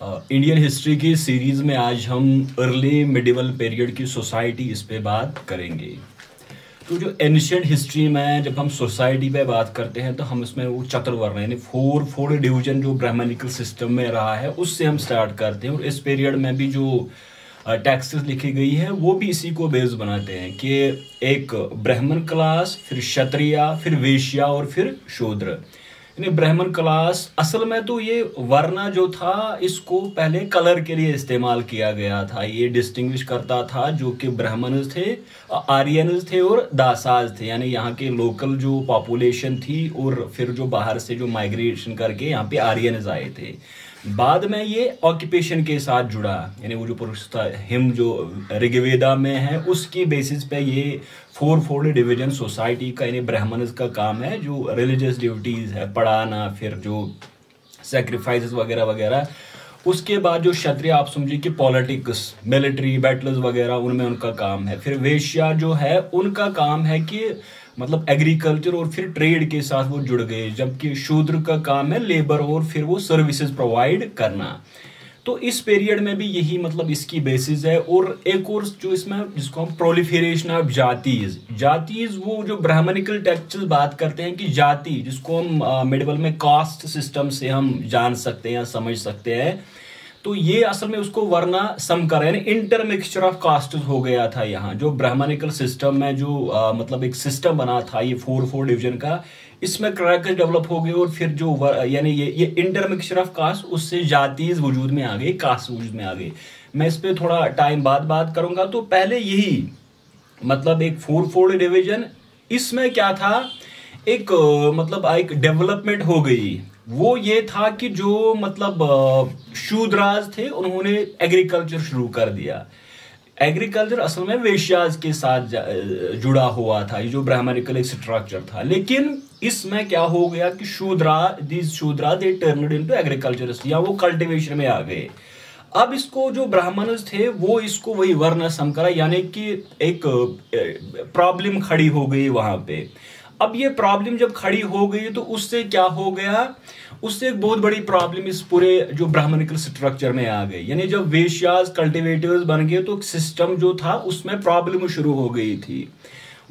Indian history की series में आज हम अर्ली मिडिवल पीरियड की सोसाइटी इस पे बात करेंगे। तो जो एंशिएंट हिस्ट्री में जब हम सोसाइटी पे बात करते हैं तो हम इसमें वो चतुर्वर्ण यानी फोर डिवीजन जो ब्राह्मणिकल सिस्टम में रहा है उससे हम स्टार्ट करते हैं। और इस पीरियड में भी जो टैक्सेस लिखी गई है वो भी इसी को बेस बनाते हैं कि एक ब्राह्मण क्लास, फिर क्षत्रिय, फिर वैश्य और फिर शूद्र। यानी ब्राह्मण क्लास असल में तो ये वर्ण जो था इसको पहले कलर के लिए इस्तेमाल किया गया था। ये डिस्टिंग्विश करता था जो कि ब्राह्मण थे, आर्यन थे और दासाज थे, यानी यहाँ के लोकल जो पॉपुलेशन थी और फिर जो बाहर से जो माइग्रेशन करके यहाँ पे आर्यन आए थे। बाद में ये ऑक्यूपेशन के साथ जुड़ा, यानी वो जो पुरुष था हिम जो ऋग्वेदा में है उसकी बेसिस पे ये फोर डिवीजन सोसाइटी का यानी ब्राह्मण का काम है। जो रिलीजियस ड्यूटीज है पढ़ाना, फिर जो सेक्रीफाइसेस वगैरह वगैरह। उसके बाद जो क्षत्रिय आप समझिए कि पॉलिटिक्स, मिलिट्री बैटल्स वगैरह उनमें उनका काम है। फिर वैश्य जो है उनका काम है कि मतलब एग्रीकल्चर और फिर ट्रेड के साथ वो जुड़ गए, जबकि शूद्र का काम है लेबर और फिर वो सर्विसेज प्रोवाइड करना। तो इस पीरियड में भी यही मतलब इसकी बेसिस है। और एक और जो इसमें जिसको हम प्रोलिफरेशन ऑफ जातीज वो जो ब्राह्मणिकल टेक्स्ट्स बात करते हैं कि जाति जिसको हम मिडिवल में कास्ट सिस्टम से हम जान सकते हैं या समझ सकते हैं, तो ये असल में उसको वरना समकर यानी इंटरमिक्सचर ऑफ कास्ट हो गया था। यहाँ जो ब्राह्मणिकल सिस्टम में जो मतलब एक सिस्टम बना था ये फोर डिवीजन का, इसमें क्रैकर्स डेवलप हो गए और फिर जो यानी ये इंटरमिक्सचर ऑफ कास्ट उससे जातीज वजूद में आ गई, कास्ट वजूद में आ गई। मैं इस पर थोड़ा टाइम बाद बात करूंगा। तो पहले यही मतलब एक फोर डिवीजन, इसमें क्या था एक मतलब एक डेवलपमेंट हो गई। वो ये था कि जो मतलब शूद्राज थे उन्होंने एग्रीकल्चर शुरू कर दिया। एग्रीकल्चर असल में वेश्याज के साथ जुड़ा हुआ था, ये जो ब्राह्मणिकल एक स्ट्रक्चर था। लेकिन इसमें क्या हो गया कि शूद्रा दे टर्नड इनटू एग्रीकल्चरिस्ट, या वो कल्टीवेशन में आ गए। अब इसको जो ब्राह्मण थे वो इसको वही वर्ण समकरा यानी कि एक प्रॉब्लम खड़ी हो गई वहां पे। अब ये प्रॉब्लम जब खड़ी हो गई तो उससे क्या हो गया, उससे एक बहुत बड़ी प्रॉब्लम इस पूरे जो ब्राह्मणिकल स्ट्रक्चर में आ गई। यानी जब वेश्यास कल्टीवेटर्स बन गए तो सिस्टम जो था उसमें प्रॉब्लम शुरू हो गई थी।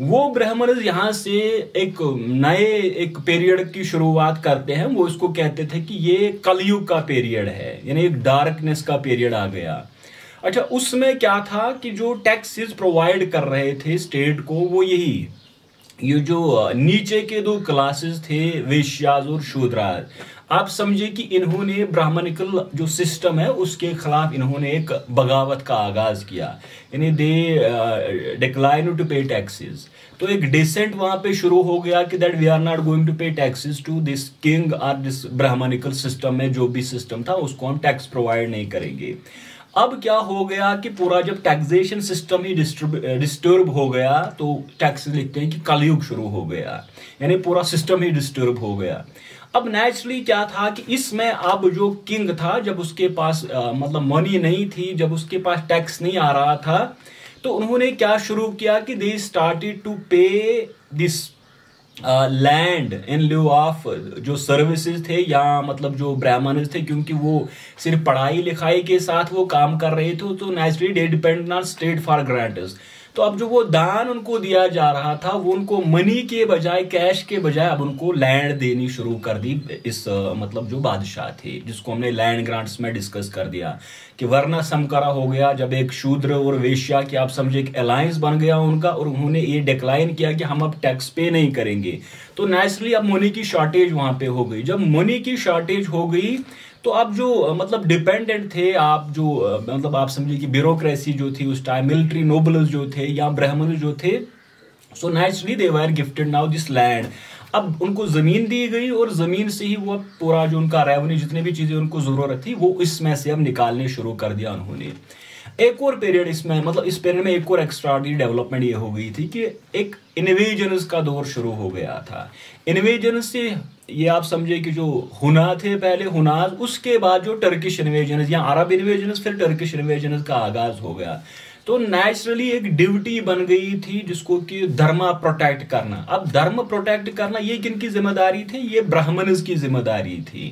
वो ब्राह्मण यहां से एक नए एक पीरियड की शुरुआत करते हैं। वो इसको कहते थे कि ये कलयुग का पीरियड है, यानी एक डार्कनेस का पीरियड आ गया। अच्छा, उसमें क्या था कि जो टैक्सेस प्रोवाइड कर रहे थे स्टेट को वो यही ये जो नीचे के दो क्लासेस थे वेश्याज और शूद्राज। आप समझिए कि इन्होंने ब्राह्मणिकल जो सिस्टम है उसके खिलाफ इन्होंने एक बगावत का आगाज किया, यानी they decline to pay taxes. तो एक डिसेंट वहां पे शुरू हो गया कि that we are not going to pay taxes to this king और दिस ब्राह्मणिकल सिस्टम में जो भी सिस्टम था उसको हम टैक्स प्रोवाइड नहीं करेंगे। अब क्या हो गया कि पूरा जब टैक्सेशन सिस्टम ही डिस्टर्ब हो गया तो टैक्स लिखते हैं कि कलयुग शुरू हो गया, यानी पूरा सिस्टम ही डिस्टर्ब हो गया। अब नेचुरली क्या था कि इसमें अब जो किंग था जब उसके पास मतलब मनी नहीं थी, जब उसके पास टैक्स नहीं आ रहा था, तो उन्होंने क्या शुरू किया कि दे स्टार्टेड टू पे दिस लैंड इन लिeu ऑफ जो सर्विसेज थे या मतलब जो ब्राह्मण थे, क्योंकि वो सिर्फ पढ़ाई लिखाई के साथ वो काम कर रहे थे तो naturally they depend on state for grants. तो अब जो वो दान उनको दिया जा रहा था वो उनको मनी के बजाय, कैश के बजाय अब उनको लैंड देनी शुरू कर दी इस मतलब जो बादशाह थे, जिसको हमने लैंड ग्रांट्स में डिस्कस कर दिया कि वरना समकरा हो गया। जब एक शूद्र और वेश्या की आप समझे एक अलायंस बन गया उनका और उन्होंने ये डिक्लाइन किया कि हम अब टैक्स पे नहीं करेंगे, तो नेचुरली अब मनी की शॉर्टेज वहां पे हो गई। जब मनी की शॉर्टेज हो गई तो अब जो मतलब डिपेंडेंट थे आप जो मतलब आप समझिए कि ब्यूरोक्रेसी जो थी उस टाइम, मिलिट्री नोबल्स जो थे या ब्राह्मण जो थे, so naturally they were gifted now this land. अब उनको जमीन दी गई और जमीन से ही वो पूरा जो उनका रेवेन्यू जितनी भी चीजें उनको जरूरत थी वो इसमें से अब निकालने शुरू कर दिया उन्होंने। एक और पीरियड इसमें मतलब इस पीरियड में एक और एक्स्ट्राऑर्डिनरी डेवलपमेंट ये हो गई थी कि एक इन्वेजन्स का दौर शुरू हो गया था। इन्वेजन्स से ये आप समझे कि जो हुना थे पहले हुनाज, उसके बाद जो टर्किश इन्वेजन्स या अरब इन्वेजन्स, फिर टर्किश इन्वेजन्स का आगाज हो गया। तो नेचुरली एक ड्यूटी बन गई थी जिसको कि धर्म प्रोटेक्ट करना। अब धर्म प्रोटेक्ट करना ये किन की जिम्मेदारी थी, ये ब्राह्मण्स की जिम्मेदारी थी।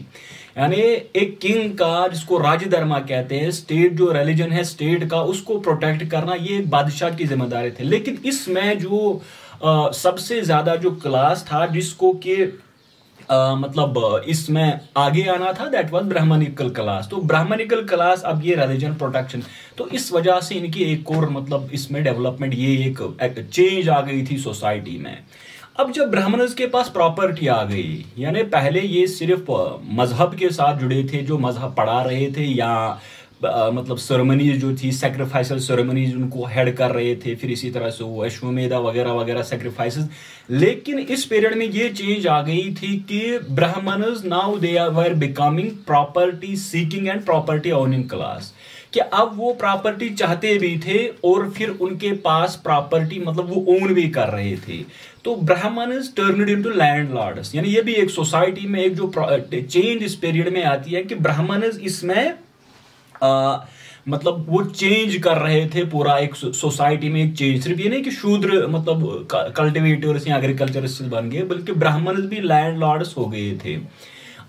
यानी एक किंग का, जिसको राजधर्मा कहते हैं, स्टेट जो रिलीजन है स्टेट का, उसको प्रोटेक्ट करना ये एक बादशाह की जिम्मेदारी थी। लेकिन इसमें जो सबसे ज्यादा जो क्लास था जिसको कि मतलब इसमें आगे आना था, दैट वाज ब्राह्मणिकल क्लास। तो ब्राह्मणिकल क्लास अब ये रिलीजन प्रोटेक्शन, तो इस वजह से इनकी एक और मतलब इसमें डेवलपमेंट, ये एक चेंज आ गई थी सोसाइटी में। अब जब ब्राह्मणों के पास प्रॉपर्टी आ गई, यानी पहले ये सिर्फ मजहब के साथ जुड़े थे, जो मजहब पढ़ा रहे थे, या मतलब सेरेमनीज जो थी, सेक्रीफाइसल सेरेमनीज उनको हेड कर रहे थे, फिर इसी तरह से वो अश्वमेधा वगैरह वगैरह सेक्रीफाइसेस। लेकिन इस पीरियड में ये चेंज आ गई थी कि Brahmanas now they were becoming property seeking and property owning class, कि अब वो प्रॉपर्टी चाहते भी थे और फिर उनके पास प्रॉपर्टी मतलब वो ओन भी कर रहे थे। तो ब्राह्मणस टर्नड इनटू लैंडलॉर्ड्स, यानी ये भी एक सोसाइटी में एक जो चेंज इस पीरियड में आती है कि ब्राह्मणस इसमें मतलब वो चेंज कर रहे थे पूरा एक सोसाइटी में, एक चेंज। सिर्फ ये नहीं कि शूद्र मतलब कल्टिवेटर्स या एग्रीकल्चरिस्ट बन गए, बल्कि ब्राह्मण भी लैंडलॉर्ड्स हो गए थे।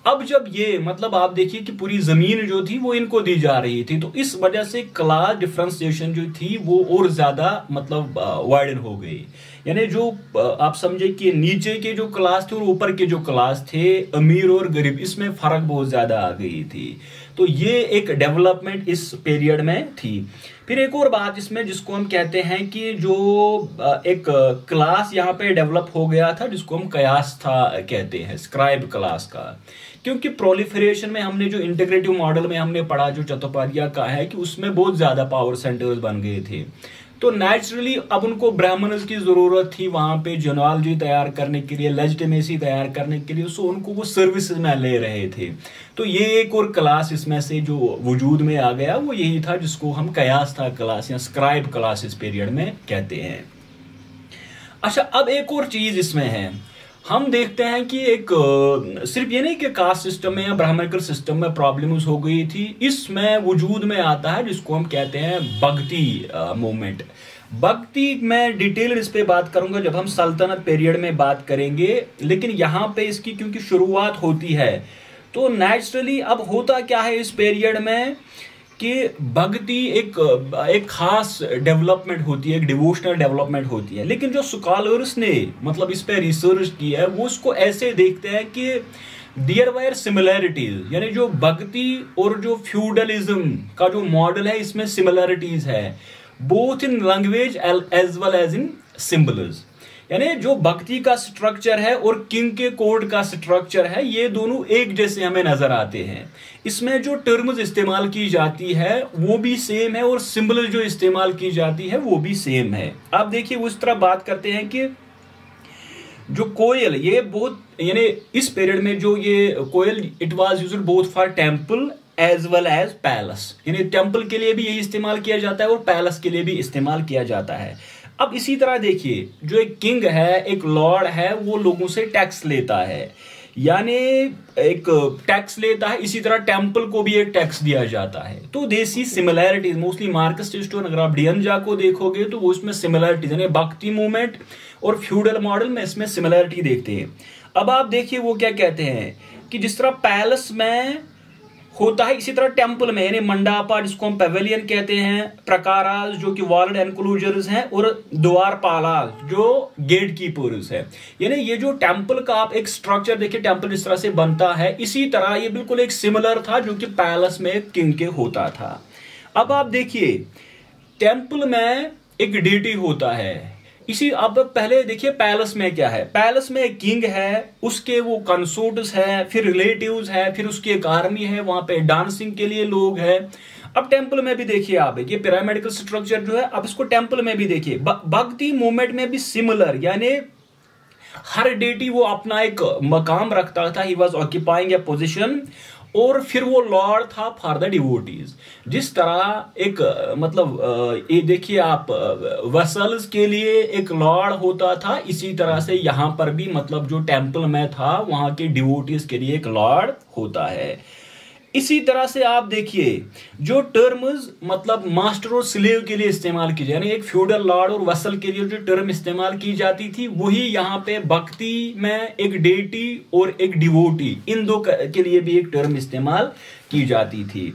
अब जब ये मतलब आप देखिए कि पूरी जमीन जो थी वो इनको दी जा रही थी, तो इस वजह से क्लास डिफरेंशिएशन जो थी वो और ज्यादा मतलब वाइडन हो गई। यानी जो आप समझे कि नीचे के जो क्लास थे और ऊपर के जो क्लास थे, अमीर और गरीब, इसमें फर्क बहुत ज्यादा आ गई थी। तो ये एक डेवलपमेंट इस पीरियड में थी। फिर एक और बात इसमें जिसको हम कहते हैं कि जो एक क्लास यहाँ पे डेवलप हो गया था जिसको हम कयास था कहते हैं, स्क्राइब क्लास का, क्योंकि प्रोलिफरेशन में हमने जो इंटीग्रेटिव मॉडल में हमने पढ़ा जो चट्टोपाध्याय का है कि उसमें बहुत ज्यादा पावर सेंटर्स बन गए थे। तो नेचुरली अब उनको ब्राह्मणों की जरूरत थी वहां पे जोनोलॉजी तैयार करने के लिए, लेजिटिमेसी तैयार करने के लिए, सो उनको वो सर्विसेज में ले रहे थे। तो ये एक और क्लास इसमें से जो वजूद में आ गया वो यही था जिसको हम कयास था क्लास या स्क्राइब क्लास इस पीरियड में कहते हैं। अच्छा, अब एक और चीज इसमें है, हम देखते हैं कि एक सिर्फ ये नहीं कि कास्ट सिस्टम में या ब्राह्मणिकल सिस्टम में प्रॉब्लम्स हो गई थी, इसमें वजूद में आता है जिसको हम कहते हैं भक्ति मूवमेंट। भक्ति में डिटेल इस पे बात करूंगा जब हम सल्तनत पीरियड में बात करेंगे, लेकिन यहाँ पे इसकी क्योंकि शुरुआत होती है तो नेचुरली अब होता क्या है इस पीरियड में कि भक्ति एक खास डेवलपमेंट होती है, एक डिवोशनल डेवलपमेंट होती है। लेकिन जो स्कॉलर्स ने मतलब इस पे रिसर्च किया है वो उसको ऐसे देखते हैं कि देयर वर सिमिलैरिटीज, यानी जो भक्ति और जो फ्यूडलिज्म का जो मॉडल है इसमें सिमिलैरिटीज है, both in language as well as in symbols. यानी जो भक्ति का स्ट्रक्चर है और किंग के कोड का स्ट्रक्चर है ये दोनों एक जैसे हमें नजर आते हैं। इसमें जो टर्म्स इस्तेमाल की जाती है वो भी सेम है और सिंबल जो इस्तेमाल की जाती है वो भी सेम है। आप देखिए उस तरह बात करते हैं कि जो कोयल, ये बहुत यानी इस पीरियड में जो ये koil it was used both for temple as well as palace, यानी टेंपल के लिए भी यही इस्तेमाल किया जाता है और पैलेस के लिए भी इस्तेमाल किया जाता है। अब इसी तरह देखिए जो एक किंग है, एक लॉर्ड है, वो लोगों से टैक्स लेता है, यानी एक टैक्स लेता है, इसी तरह टेंपल को भी एक टैक्स दिया जाता है। तो देसी सिमिलैरिटीज मोस्टली मार्कस टेस्टो, अगर आप डियनजा को देखोगे तो वो इसमें सिमिलैरिटीज यानी भक्ति मूवमेंट और फ्यूडल मॉडल में इसमें सिमिलैरिटी देखते हैं। अब आप देखिए वो क्या कहते हैं कि जिस तरह पैलेस में होता है इसी तरह टेंपल में, यानी मंडापा जिसको हम पेवेलियन कहते हैं, प्रकारास जो कि वॉल्ड एनक्लोजर्स हैं, और द्वारपाला जो गेट कीपर्स है। यानी ये जो टेंपल का आप एक स्ट्रक्चर देखिए, टेंपल जिस तरह से बनता है इसी तरह ये बिल्कुल एक सिमिलर था जो कि पैलेस में किंग के होता था। अब आप देखिए टेंपल में एक डीटी होता है, इसी अब पहले देखिए पैलेस में क्या है, पैलेस में एक किंग है, उसके वो कंसोर्ट्स है, फिर रिलेटिव्स है, फिर उसकी एक आर्मी है, वहां पे डांसिंग के लिए लोग हैं। अब टेंपल में भी देखिए आप ये पिरामिडल स्ट्रक्चर जो है, अब इसको टेंपल में भी देखिए, भक्ति मूवमेंट में भी सिमिलर, यानी हर डेटी वो अपना एक मकाम रखता था, he was occupying A position, और फिर वो लॉर्ड था फॉर द डिवोटीज। जिस तरह एक मतलब ये देखिए आप वसल्स के लिए एक लॉर्ड होता था, इसी तरह से यहां पर भी मतलब जो टेंपल में था वहां के डिवोटीज के लिए एक लॉर्ड होता है। इसी तरह से आप देखिए जो टर्म्स मतलब मास्टर और स्लेव के लिए इस्तेमाल की जाए, यानी एक फ्यूडल लॉर्ड और वसल के लिए जो टर्म इस्तेमाल की जाती थी, वही यहाँ पे भक्ति में एक डेटी और एक डिवोटी, इन दो के लिए भी एक टर्म इस्तेमाल की जाती थी।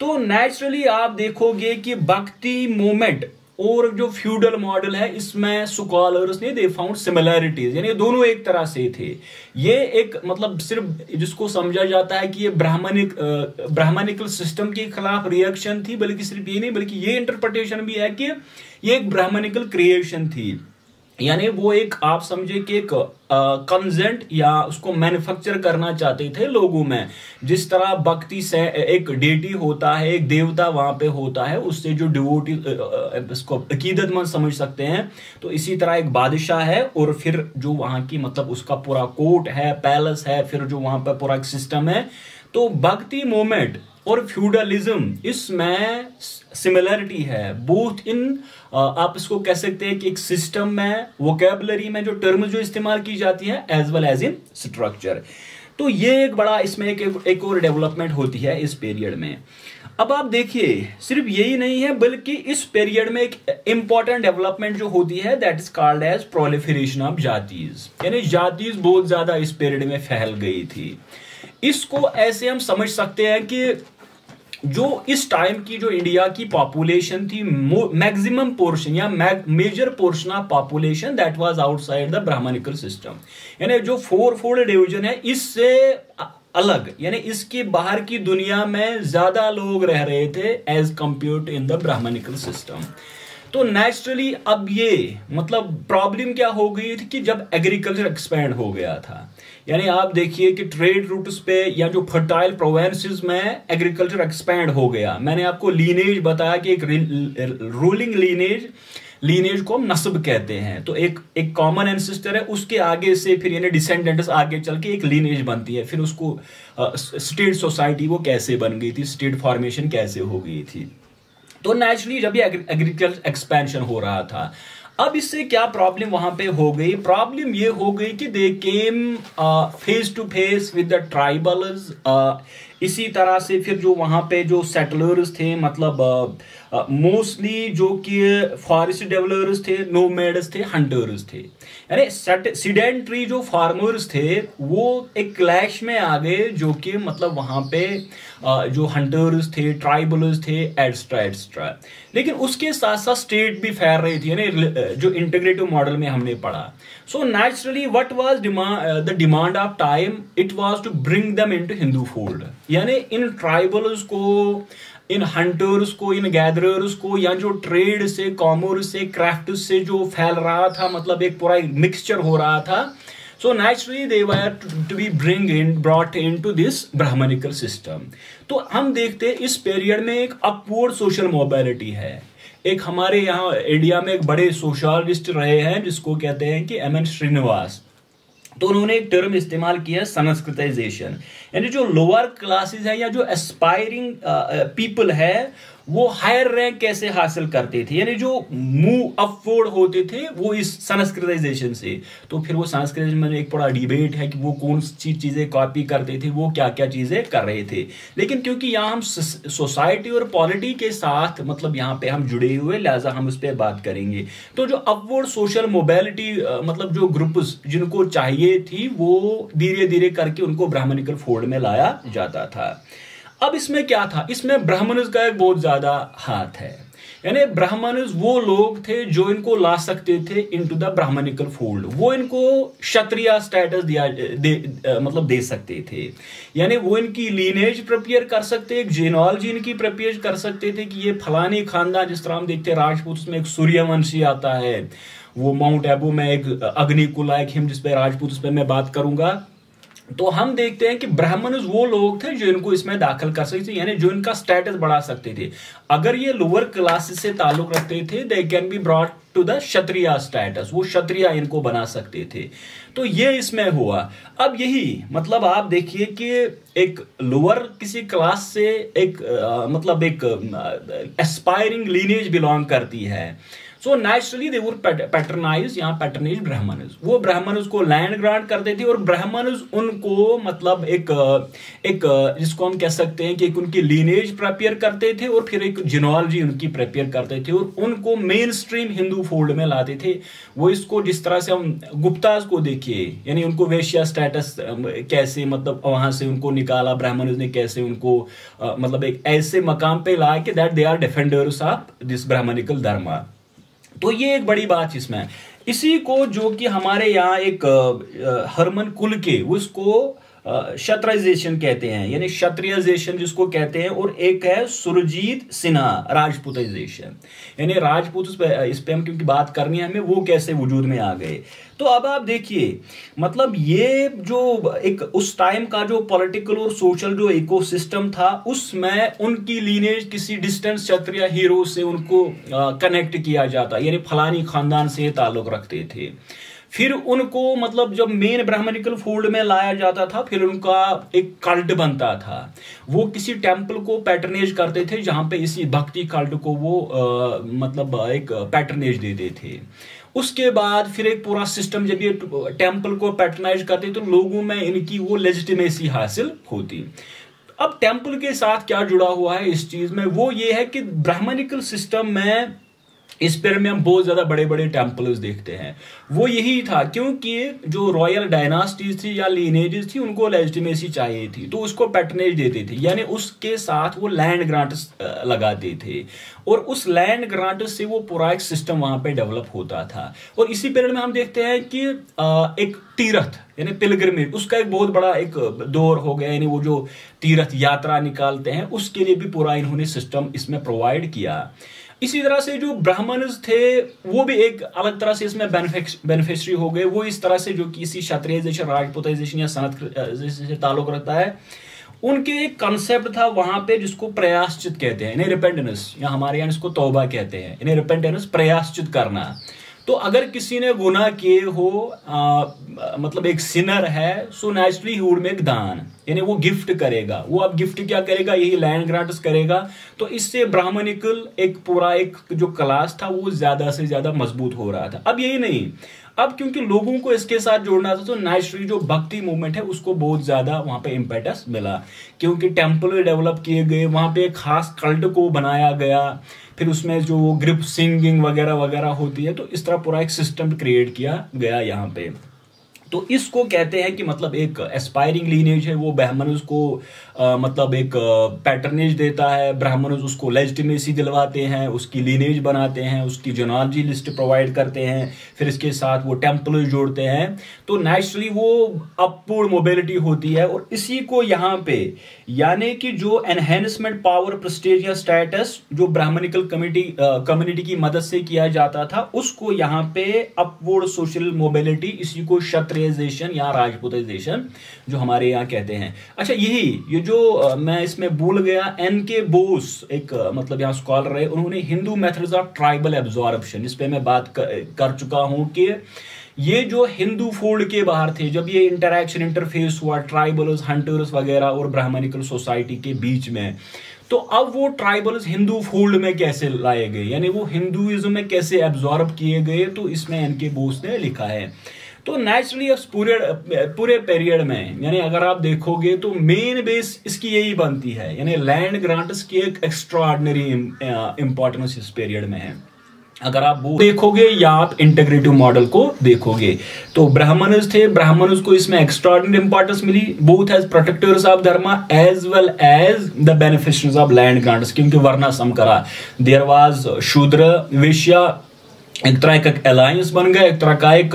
तो नेचुरली आप देखोगे कि भक्ति मूवमेंट और जो फ्यूडल मॉडल है, इसमें स्कॉलर्स ने दे फाउंड सिमिलैरिटीज, यानी दोनों एक तरह से थे। ये एक मतलब सिर्फ जिसको समझा जाता है कि ये ब्राह्मणिकल सिस्टम के खिलाफ रिएक्शन थी, बल्कि सिर्फ ये नहीं, बल्कि ये इंटरप्रिटेशन भी है कि ये एक ब्राह्मणिकल क्रिएशन थी, यानी वो एक आप समझे कि एक कंसेंट या उसको मैन्युफैक्चर करना चाहते थे लोगों में। जिस तरह भक्ति से एक डेटी होता है, एक देवता वहां पे होता है, उससे जो डिवोटी इसको अकीदतमंद समझ सकते हैं, तो इसी तरह एक बादशाह है और फिर जो वहां की मतलब उसका पूरा कोर्ट है, पैलेस है, फिर जो वहां पर पूरा एक सिस्टम है। तो भक्ति मूवमेंट और फ्यूडलिज्म इसमें सिमिलरिटी है, बोथ इन आप इसको कह सकते हैं कि एक सिस्टम में, वोकैबुलरी में जो टर्म जो इस्तेमाल की जाती है, as well as in structure. तो ये एक बड़ा इसमें एक और डेवलपमेंट होती है इस पीरियड में। अब आप देखिए सिर्फ यही नहीं है, बल्कि इस पीरियड में एक इंपॉर्टेंट डेवलपमेंट जो होती है, that is called as proliferation of jatis, यानी जातीज बहुत ज्यादा इस पीरियड में फैल गई थी। इसको ऐसे हम समझ सकते हैं कि जो इस टाइम की जो इंडिया की पॉपुलेशन थी, मैक्सिमम पोर्शन या major portion of population that was outside the Brahmanical system, यानी जो 4-4 डिवीजन है इससे अलग, यानी इसके बाहर की दुनिया में ज्यादा लोग रह रहे थे as compare to in the Brahmanical system. तो नेचुरली अब ये मतलब प्रॉब्लम क्या हो गई थी कि जब एग्रीकल्चर एक्सपैंड हो गया था, यानी आप देखिए कि ट्रेड रूट्स पे या जो फर्टाइल प्रोविंसेस में एग्रीकल्चर एक्सपैंड हो गया। मैंने आपको लीनेज बताया कि एक रूलिंग लीनेज को हम नस्ब कहते हैं। तो एक कॉमन एंसेस्टर है, उसके आगे से फिर यानी डिसेंडेंट्स आगे चल के एक लीनेज बनती है, फिर उसको स्टेट सोसाइटी वो कैसे बन गई थी, स्टेट फॉर्मेशन कैसे हो गई थी। तो नेचुरली जब ये एग्रीकल्चर एक्सपेंशन हो रहा था, अब इससे क्या प्रॉब्लम वहां पे हो गई, प्रॉब्लम ये हो गई कि they came face to face with the tribals. इसी तरह से फिर जो वहां पे जो सेटलर्स थे, मतलब मोस्टली जो कि फॉरेस्ट डेवलपर्स थे, नोमैड्स थे, हंटर्स थे, यानी सीडेंट्री जो फार्मर्स थे वो एक क्लैश में आ गए, जो कि मतलब वहां पे जो हंटर्स थे, ट्राइबल्स थे, एट्सट्रा एट्सट्रा। लेकिन उसके साथ साथ स्टेट भी फैल रही थी, यानी जो इंटीग्रेटिव मॉडल में हमने पढ़ा। So naturally what was the demand of time, it was to bring them into Hindu fold, यानी इन ट्राइबल्स को, इन हंटर्स को, इन गैदरर्स को, या जो ट्रेड से, कॉमर्स से, क्राफ्ट से जो फैल रहा था, मतलब एक पूरा मिक्सचर हो रहा था। So naturally they were to be brought into this Brahmanical system। तो हम देखते हैं इस पीरियड में एक अपवर्ड सोशल मोबिलिटी है। एक हमारे यहाँ इंडिया में एक बड़े सोशलिस्ट रहे हैं जिसको कहते हैं कि एम एन श्रीनिवास। तो उन्होंने एक टर्म इस्तेमाल किया, संस्कृताइजेशन, यानी जो लोअर क्लासेस है या जो एस्पायरिंग पीपल है वो हायर रैंक कैसे हासिल करते थे, यानी जो मूव अपवर्ड होते थे वो इस संस्कृताइजेशन से। तो फिर वो संस्कृताइजेशन में एक बड़ा डिबेट है कि वो कौन सी चीजें कॉपी करते थे, वो क्या क्या चीजें कर रहे थे। लेकिन क्योंकि यहाँ हम सोसाइटी और पॉलिटी के साथ मतलब यहाँ पे हम जुड़े हुए, लिहाजा हम उस पर बात करेंगे। तो जो अपवर्ड सोशल मोबिलिटी मतलब जो ग्रुप्स जिनको चाहिए थी, वो धीरे धीरे करके उनको ब्राह्मणिकल फोल्ड में लाया जाता था। अब इसमें क्या था, इसमें ब्राह्मण्स का एक बहुत ज्यादा हाथ है, यानी ब्राह्मण्स वो लोग थे जो इनको ला सकते थे इनटू द ब्राह्मणिकल फोल्ड। वो इनको क्षत्रिय स्टेटस मतलब दे सकते थे, यानी वो इनकी लीनेज प्रिपेयर कर सकते, एक जीनोलॉजी इनकी प्रिपेयर कर सकते थे कि ये फलानी खानदान, जिस तरह हम देखते हैं राजपूत में एक सूर्यवंशी आता है, वो माउंट एबू में एक अग्निकुला, एक हिम जिसपे राजपूत, उस पर मैं बात करूंगा। तो हम देखते हैं कि ब्राह्मण वो लोग थे जो इनको इसमें दाखिल कर सकते थे, यानी जो इनका स्टेटस बढ़ा सकते थे। अगर ये लोअर क्लासेस से ताल्लुक रखते थे, they can be brought to the Kshatriya status, वो क्षत्रिय इनको बना सकते थे। तो ये इसमें हुआ। अब यही मतलब आप देखिए कि एक लोअर किसी क्लास से एक मतलब एक एस्पायरिंग लीनेज बिलोंग करती है, सो नेचुरली दे वर पैटर्नाइज, यहाँ पैटर्नेज ब्राह्मणज, वो ब्राह्मणज को लैंड ग्रांट करते थे और ब्राह्मणज उनको मतलब एक जिसको हम कह सकते हैं कि एक उनकी लीनेज प्रिपेयर करते थे और फिर एक जिनोलॉजी उनकी प्रिपेयर करते थे और उनको मेन स्ट्रीम हिंदू फोल्ड में लाते थे। वो इसको जिस तरह से हम गुप्ताज को देखिए, यानी उनको वेश्या स्टेटस कैसे मतलब वहां से उनको निकाला ब्राह्मणज ने, कैसे उनको मतलब एक ऐसे मकाम पे ला के that they are defenders of this Brahmanical dharma. तो ये एक बड़ी बात इसमें, इसी को जो कि हमारे यहाँ एक हरमन कुल के उसको क्षत्रियजेशन कहते हैं, यानी क्षत्रियजेशन जिसको कहते हैं, और एक है सुरजीत सिन्हा राजपूताइजेशन, यानी राजपूत इस पे हम क्योंकि बात करनी है हमें, वो कैसे वजूद में आ गए। तो अब आप देखिए मतलब ये जो एक उस टाइम का जो पॉलिटिकल और सोशल जो इकोसिस्टम था उसमें उनकी लीनेज किसी डिस्टेंस क्षत्रिय हीरो से उनको कनेक्ट किया जाता, यानी फलानी खानदान से ताल्लुक रखते थे। फिर उनको मतलब जब मेन ब्राह्मणिकल फोल्ड में लाया जाता था फिर उनका एक कल्ट बनता था, वो किसी टेम्पल को पैटर्नेज करते थे जहां पे इसी भक्ति कल्ट को वो मतलब एक पैटर्नेज देते थे। उसके बाद फिर एक पूरा सिस्टम जब ये टेम्पल को पैटर्नाइज करते तो लोगों में इनकी वो लेजिटिमेसी हासिल होती। अब टेम्पल के साथ क्या जुड़ा हुआ है इस चीज में, वो ये है कि ब्राह्मणिकल सिस्टम में इस पर में हम बहुत ज्यादा बड़े बड़े टेम्पल्स देखते हैं। वो यही था क्योंकि जो रॉयल डायनास्टीज थी या लीनेजेस थी उनको लेजिटिमेसी चाहिए थी तो उसको पैटर्नेज देते थे, यानी उसके साथ वो लैंड ग्रांट लगाते थे और उस लैंड ग्रांट से वो पूरा एक सिस्टम वहां पे डेवलप होता था। और इसी पीरियड में हम देखते हैं कि एक तीर्थ यानी पिलग्रिमेज उसका एक बहुत बड़ा एक दौर हो गया, यानी वो जो तीर्थ यात्रा निकालते हैं उसके लिए भी पूरा इन्होंने सिस्टम इसमें प्रोवाइड किया। इसी तरह से जो ब्राह्मणज थे वो भी एक अलग तरह से इसमें बेनिफिशियरी हो गए। वो इस तरह से जो किसी क्षत्रियजेशन राजपूताइजेशन या सनत से ताल्लुक रखता है, उनके एक कंसेप्ट था वहां पे जिसको प्रयाश्चित कहते हैं, इन्हें रिपेंटेंस, या हमारे यहाँ इसको तौबा कहते हैं, इन्हें रिपेंटेंस प्रयाश्चित करना। तो अगर किसी ने गुनाह किए हो मतलब एक सिनर है, so naturally he would make दान, यानी वो गिफ्ट करेगा। वो अब गिफ्ट क्या करेगा, यही लैंड ग्रांट्स करेगा। तो इससे ब्राह्मणिकल एक पूरा एक जो क्लास था वो ज्यादा से ज्यादा मजबूत हो रहा था। अब यही नहीं, अब क्योंकि लोगों को इसके साथ जोड़ना था तो नेचुरली जो भक्ति मूवमेंट है उसको बहुत ज्यादा वहां पे इम्पेटस मिला, क्योंकि टेम्पल डेवलप किए गए, वहां पे एक खास कल्ट को बनाया गया, फिर उसमें जो ग्रुप सिंगिंग वगैरह वगैरह होती है, तो इस तरह पूरा एक सिस्टम क्रिएट किया गया यहाँ पे। तो इसको कहते हैं कि मतलब एक एस्पायरिंग लीनेज है, वो ब्राह्मणज को मतलब एक पैटर्नेज देता है, ब्राह्मणज उसको लेजिटिमेसी दिलवाते हैं, उसकी लीनेज बनाते हैं, उसकी जोनोलॉजी लिस्ट प्रोवाइड करते हैं, फिर इसके साथ वो टेम्पल जोड़ते हैं। तो नेचुरली वो अपवर्ड मोबिलिटी होती है और इसी को यहाँ पे यानी कि जो एनहेंसमेंट पावर प्रेस्टीज या स्टेटस जो ब्राह्मणिकल कम्युनिटी की मदद से किया जाता था उसको यहाँ पे अपवर्ड सोशल मोबिलिटी, इसी को क्षत्रियजेशन या राजपूताइजेशन जो हमारे यहाँ कहते हैं। अच्छा ये जो मैं इसमें भूल गया, एन.के. बोस एक मतलब यहाँ स्कॉलर है, उन्होंने Hindu methods of tribal absorption, इस पे मैं बात कर चुका हूं कि ये जो हिंदू फोल्ड के बाहर थे, जब ये इंटरैक्शन इंटरफेस हुआ ट्राइबल्स, हंटर्स वगैरह और ब्राह्मणिकल सोसाइटी के बीच में, तो अब वो ट्राइबल्स हिंदू फोल्ड में कैसे लाए गए, यानी वो हिंदुइज्म में कैसे एब्जॉर्ब किए गए, तो इसमें एन.के. बोस ने लिखा है। तो नेचुरली पूरे पीरियड में यानी अगर आप देखोगे तो मेन बेस इसकी यही बनती है, यानी लैंड ग्रांट्स की एक एक्स्ट्राऑर्डिनरी इंपॉर्टेंस इस पीरियड में है। अगर आप वो देखोगे या आप इंटीग्रेटिव मॉडल को देखोगे तो ब्राह्मणज थे, ब्राह्मणज को इसमें एक्स्ट्राऑर्डिनरी इंपॉर्टेंस मिली both as protectors of dharma as well as the beneficiaries of land grants, क्योंकि वरना समकरा देयर वाज शूद्र वेश्या एक तरह का अलायंस बन गया, एक तरह का एक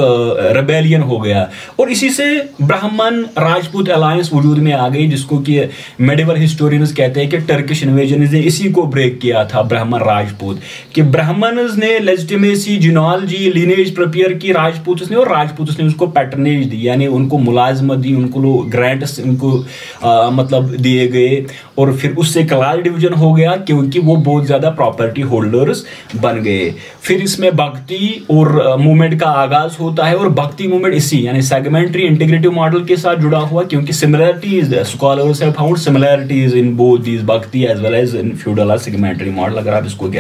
रेबेलियन हो गया और इसी से ब्राह्मण राजपूत अलायंस वजूद में आ गई, जिसको कि मेडिवल हिस्टोरियंस कहते हैं कि टर्किश इन्वेजन ने इसी को ब्रेक किया था ब्राह्मण राजपूत, कि ब्राह्मण्स ने लेजिटिमेसी जिनोलॉजी लीनेज प्रिपेयर की राजपूत ने और राजपूत ने उसको पैटर्नेज दी, यानी उनको मुलाजमत दी, उनको ग्रांट्स उनको मतलब दिए गए और फिर उससे क्लास डिवीजन हो गया क्योंकि वो बहुत ज्यादा प्रॉपर्टी होल्डर्स बन गए। फिर इसमें भक्ति और मूवमेंट का आगाज होता है, और भक्ति मूवमेंट इसी यानी सेगमेंटरी इंटीग्रेटिव मॉडल के साथ जुड़ा हुआ, क्योंकि similarities scholars have found similarities in both these bhakti as well as in feudal और सेगमेंटरी मॉडल, अगर आप इसको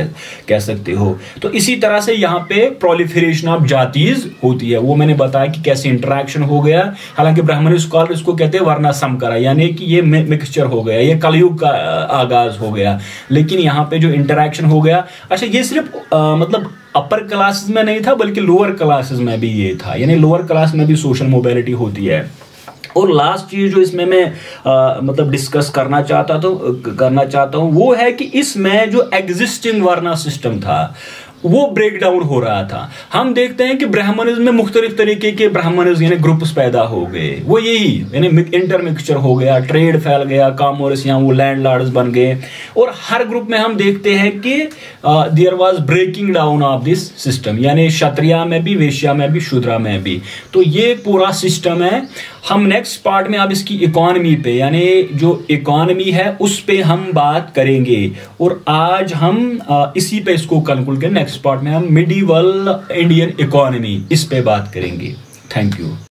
कह सकते हो। तो इसी तरह से यहाँ पे प्रोलिफरेशन ऑफ जातीज होती है। वो मैंने बताया कि कैसे इंटरेक्शन हो गया। हालांकि ब्राह्मणी स्कॉलर इसको कहते हैं वर्णाश्रम यानी कि ये मिक्सचर हो गया, ये कलयुग का आगाज हो गया। लेकिन यहाँ पे जो इंटरेक्शन हो गया, अच्छा ये सिर्फ मतलब अपर क्लासेस में नहीं था बल्कि लोअर क्लासेस में भी ये था, यानी लोअर क्लास में भी सोशल मोबिलिटी होती है। और लास्ट चीज जो इसमें मैं मतलब डिस्कस करना चाहता हूं वो है कि इसमें जो एग्जिस्टिंग वर्ना सिस्टम था वो ब्रेक डाउन हो रहा था। हम देखते हैं कि ब्राह्मणिज्म में मुख्तलिफ तरीके के ब्राह्मणिज्म यानी ग्रुप्स पैदा हो गए, वो यही यानी इंटरमिक्सचर हो गया, ट्रेड फैल गया, कॉमर्स यहाँ वो लैंडलॉर्ड्स बन गए, और हर ग्रुप में हम देखते हैं कि there was breaking down of this system, यानी क्षत्रिया में भी, वेश्या में भी, शूद्रा में भी। तो ये पूरा सिस्टम है। हम नेक्स्ट पार्ट में अब इसकी इकोनॉमी पे यानी जो इकोनॉमी है उस पे हम बात करेंगे, और आज हम इसी पे इसको कंक्लूड करें। नेक्स्ट पार्ट में हम मिडिवल इंडियन इकोनॉमी इस पे बात करेंगे। Thank you.